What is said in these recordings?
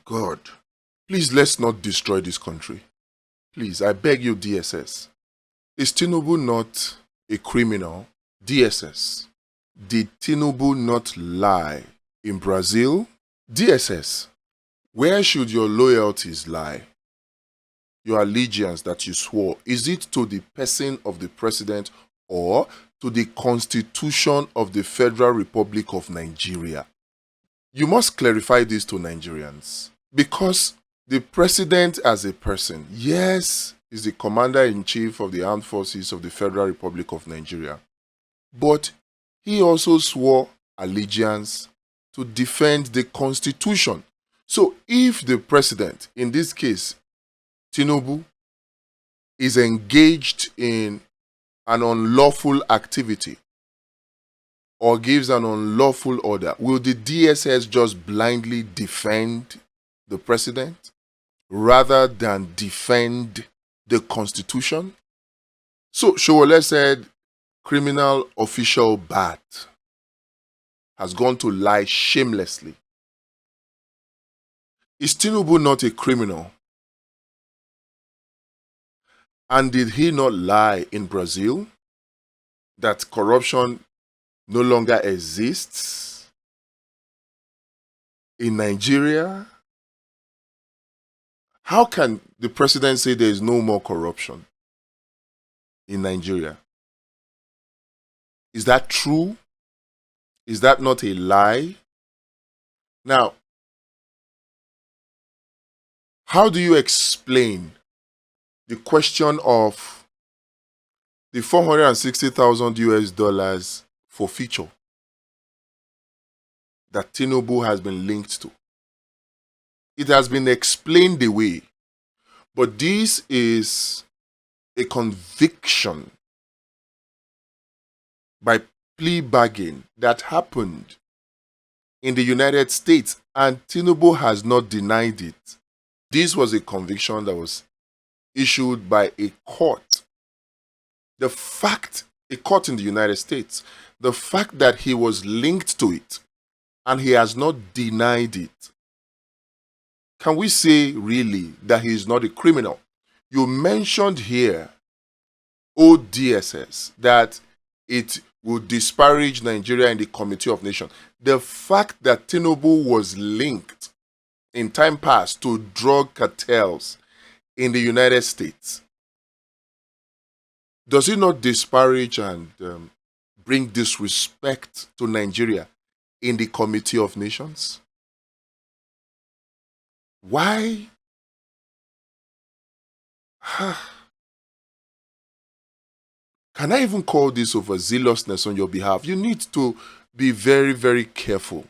God, please let's not destroy this country. Please, I beg you, DSS. Is Tinubu not a criminal? DSS. Did Tinubu not lie in Brazil? DSS. Where should your loyalties lie? Your allegiance that you swore, is it to the person of the president or to the Constitution of the Federal Republic of Nigeria? You must clarify this to Nigerians, because the president as a person, yes, is the commander-in-chief of the armed forces of the Federal Republic of Nigeria, but he also swore allegiance to defend the Constitution. So if the president, in this case Tinubu, is engaged in an unlawful activity or gives an unlawful order, will the DSS just blindly defend the president rather than defend the Constitution? So Sowore said criminal official Bat has gone to lie shamelessly. Is Tinubu not a criminal? And did he not lie in Brazil that corruption no longer exists? In Nigeria, how can the president say there is no more corruption in Nigeria? Is that true? Is that not a lie? Now, how do you explain the question of the 460,000 US dollars forfeiture that Tinubu has been linked to? It has been explained away, but this is a conviction by plea bargain that happened in the United States, and Tinubu has not denied it. This was a conviction that was issued by a court. The fact, a court in the United States, the fact that he was linked to it and he has not denied it, can we say really that he is not a criminal? You mentioned here, DSS, that it would disparage Nigeria in the Committee of Nations. The fact that Tinubu was linked in time past to drug cartels in the United States, does it not disparage and bring disrespect to Nigeria in the Committee of Nations? Why? Can I even call this overzealousness on your behalf? You need to be very, very careful.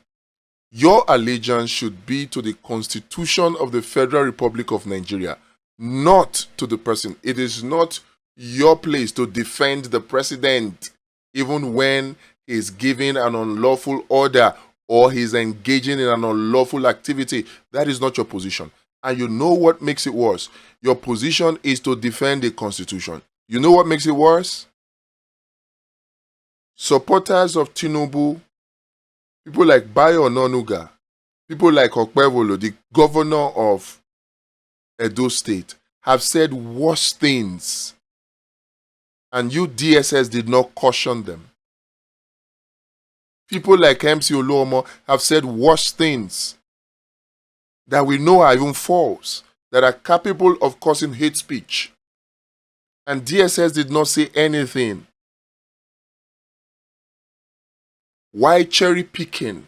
Your allegiance should be to the Constitution of the Federal Republic of Nigeria, not to the person. It is not your place to defend the president, even when he is giving an unlawful order or he is engaging in an unlawful activity. That is not your position. And you know what makes it worse? Your position is to defend the Constitution. You know what makes it worse? Supporters of Tinubu, people like Bayo Ononuga, people like Okpevolo, the governor of Edo State, have said worse things, and you DSS did not caution them. People like MC Oluomo have said worse things that we know are even false, that are capable of causing hate speech. And DSS did not say anything. Why cherry picking?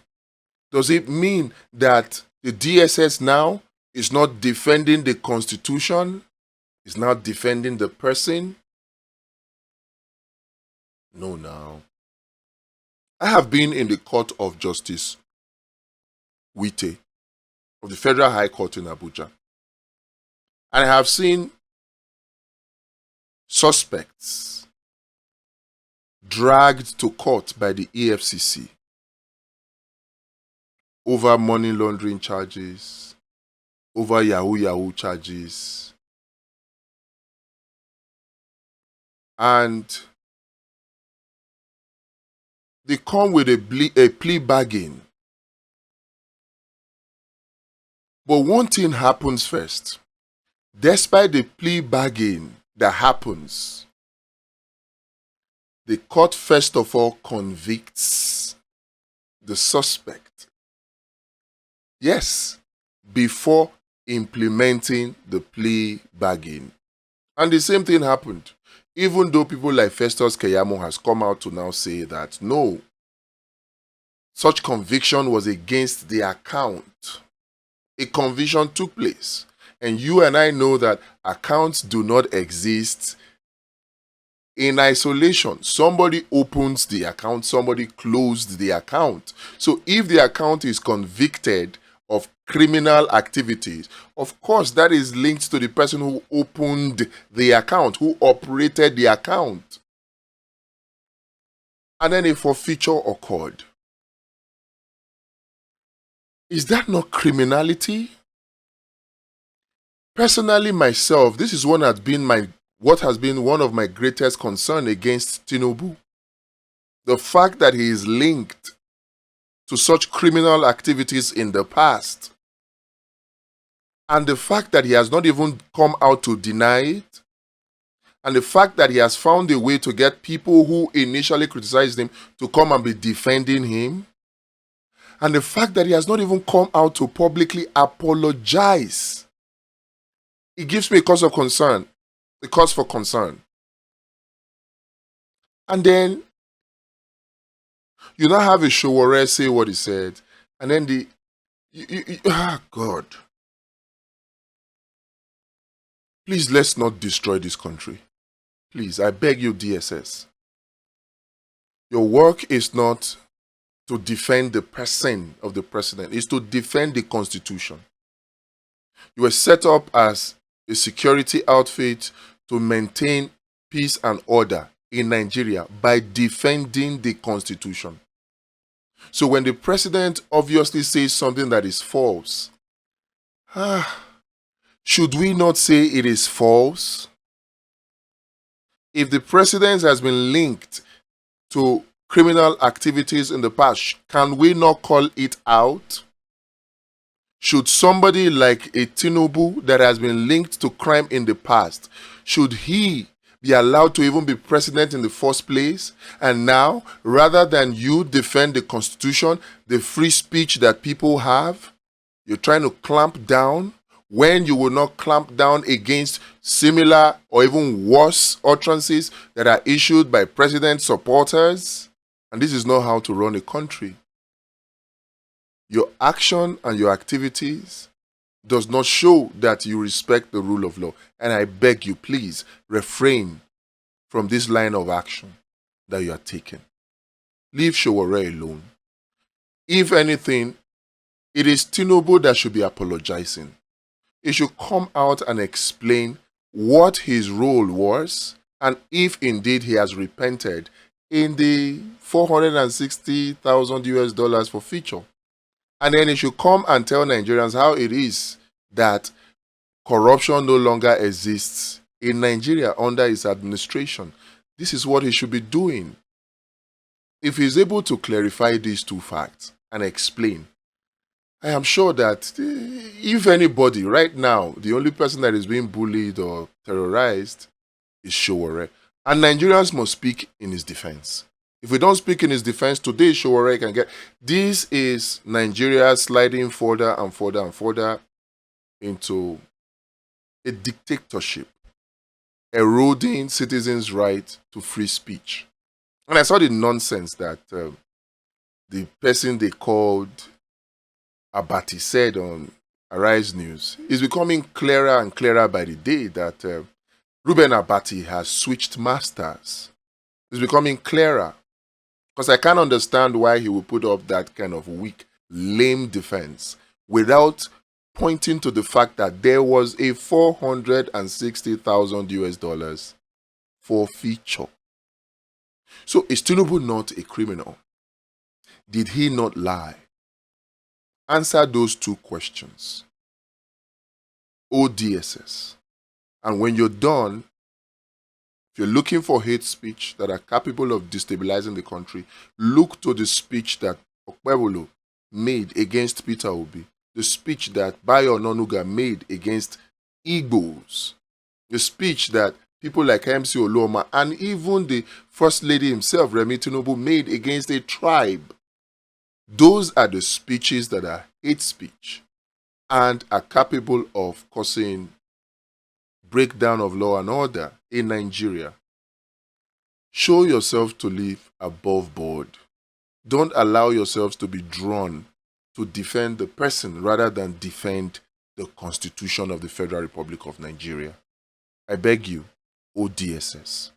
Does it mean that the DSS now is not defending the Constitution? Is not defending the person? No, now. I have been in the Court of Justice, Wite, of the Federal High Court in Abuja. And I have seen suspects dragged to court by the EFCC over money laundering charges, over Yahoo charges. And they come with a plea bargain But one thing happens first. Despite the plea bargain that happens, the court first of all convicts the suspect. Yes, before implementing the plea bargain. And the same thing happened. Even though people like Festus Keyamo has come out to now say that no, such conviction was against the account. A conviction took place. And you and I know that accounts do not exist in isolation. Somebody opens the account, somebody closed the account. So if the account is convicted of criminal activities, of course that is linked to the person who opened the account, who operated the account. And then a forfeiture occurred. Is that not criminality? Personally, myself, this is what has been one of my greatest concern against Tinubu. The fact that he is linked to such criminal activities in the past. And the fact that he has not even come out to deny it. And the fact that he has found a way to get people who initially criticized him to come and be defending him. And the fact that he has not even come out to publicly apologize. It gives me a cause of concern. A cause for concern. And then you now have a Sowore say what he said. And then God. Please, let's not destroy this country. Please, I beg you, DSS. Your work is not to defend the person of the president. It's to defend the Constitution. You were set up as a security outfit to maintain peace and order in Nigeria by defending the Constitution. So when the president obviously says something that is false, should we not say it is false? If the president has been linked to criminal activities in the past, can we not call it out? Should somebody like a Tinubu that has been linked to crime in the past, should he be allowed to even be president in the first place? And now, rather than you defend the Constitution, the free speech that people have, you're trying to clamp down when you will not clamp down against similar or even worse utterances that are issued by president supporters. And this is not how to run a country. Your action and your activities does not show that you respect the rule of law. And I beg you, please refrain from this line of action that you are taking. Leave Sowore alone. If anything, it is Tinubu that should be apologizing. He should come out and explain what his role was and if indeed he has repented in the $460,000 for feature. And then he should come and tell Nigerians how it is that corruption no longer exists in Nigeria under his administration. This is what he should be doing. If he's able to clarify these two facts and explain, I am sure that if anybody right now, the only person that is being bullied or terrorized is Sowore. And Nigerians must speak in his defense. If we don't speak in his defense today, Sowore can get... This is Nigeria sliding further and further and further into a dictatorship, eroding citizens' right to free speech. And I saw the nonsense that the person they called Abati said on HARASS News. It's becoming clearer and clearer by the day that Reuben Abati has switched masters. It's becoming clearer. Because I can't understand why he would put up that kind of weak, lame defense without pointing to the fact that there was a $460,000 forfeiture. So is Tinubu not a criminal? Did he not lie? Answer those two questions. DSS. And when you're done, if you're looking for hate speech that are capable of destabilizing the country, look to the speech that Okpebolo made against Peter Obi. the speech that Bayo Onanuga made against Igbos, the speech that people like MC Oloma and even the First Lady himself, Remi Tinubu, made against a tribe. Those are the speeches that are hate speech and are capable of causing breakdown of law and order in Nigeria. Show yourself to live above board. Don't allow yourselves to be drawn to defend the person rather than defend the Constitution of the Federal Republic of Nigeria. I beg you, O DSS.